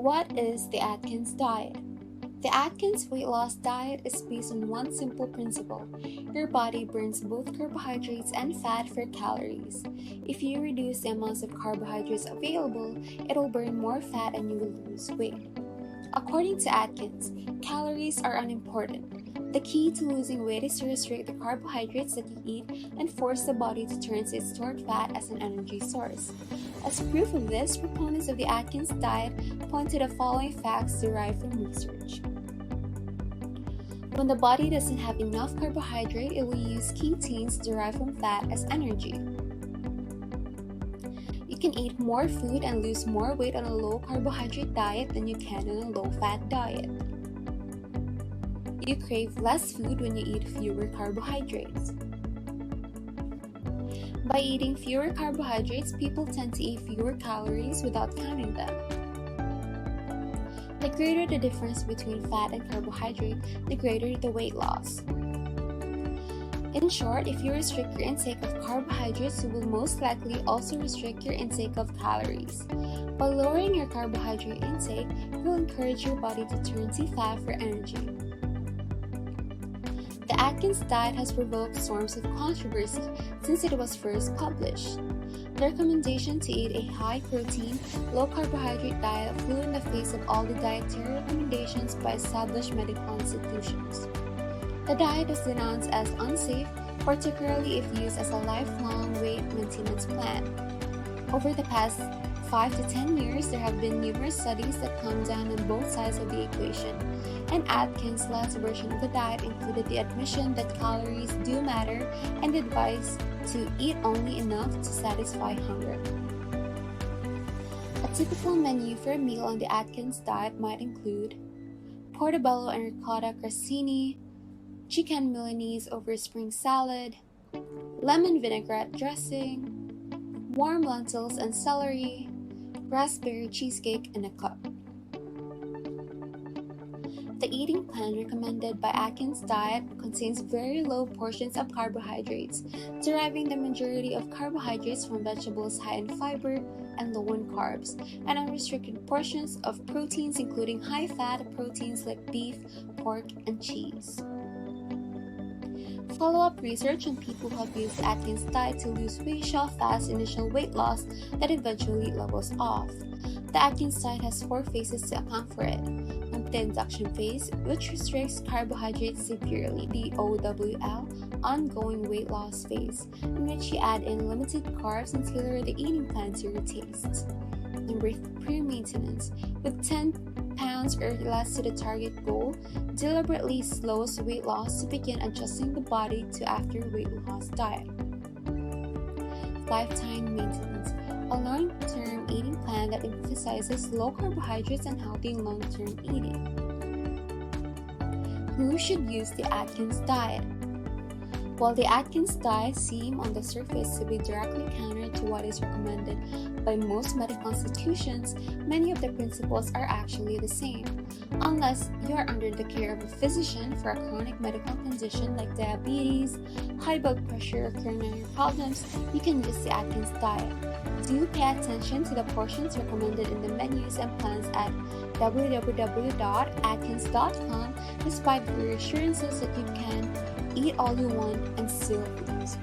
What is the Atkins Diet? The Atkins weight loss diet is based on one simple principle. Your body burns both carbohydrates and fat for calories. If you reduce the amounts of carbohydrates available, it will burn more fat and you will lose weight. According to Atkins, calories are unimportant. The key to losing weight is to restrict the carbohydrates that you eat and force the body to turn its stored fat as an energy source. As proof of this, proponents of the Atkins diet point to the following facts derived from research. When the body doesn't have enough carbohydrate, it will use ketones derived from fat as energy. You can eat more food and lose more weight on a low carbohydrate diet than you can on a low fat diet. You crave less food when you eat fewer carbohydrates. By eating fewer carbohydrates, people tend to eat fewer calories without counting them. The greater the difference between fat and carbohydrate, the greater the weight loss. In short, if you restrict your intake of carbohydrates, you will most likely also restrict your intake of calories. By lowering your carbohydrate intake, you will encourage your body to turn to fat for energy. The Atkins diet has provoked storms of controversy since it was first published. The recommendation to eat a high-protein, low-carbohydrate diet flew in the face of all the dietary recommendations by established medical institutions. The diet was denounced as unsafe, particularly if used as a lifelong weight maintenance plan. Over the past 5 to 10 years, there have been numerous studies that come down on both sides of the equation, and Atkins' last version of the diet included the admission that calories do matter and advice to eat only enough to satisfy hunger. A typical menu for a meal on the Atkins diet might include portobello and ricotta crostini, chicken Milanese over spring salad, lemon vinaigrette dressing, warm lentils and celery, raspberry cheesecake in a cup. The eating plan recommended by Atkins diet contains very low portions of carbohydrates, deriving the majority of carbohydrates from vegetables high in fiber and low in carbs, and unrestricted portions of proteins including high-fat proteins like beef, pork, and cheese. Follow-up research on people who have used Atkins diet to lose weight show fast initial weight loss that eventually levels off. The Atkins diet has 4 phases to account for it. The induction phase, which restricts carbohydrates severely, the OWL, ongoing weight loss phase, in which you add in limited carbs and tailor the eating plan to your tastes. Number 3, maintenance, with 10 pounds or less to the target goal, deliberately slows weight loss to begin adjusting the body to after weight loss diet. Lifetime maintenance, a long-term eating plan that emphasizes low carbohydrates and healthy long-term eating. Who should use the Atkins diet? While the Atkins diet seems on the surface to be directly counter to what is recommended by most medical institutions, many of the principles are actually the same. Unless you are under the care of a physician for a chronic medical condition like diabetes, high blood pressure, or coronary problems, you can use the Atkins diet. Do pay attention to the portions recommended in the menus and plans at www.atkins.com, despite the reassurances that you can eat all you want and still lose.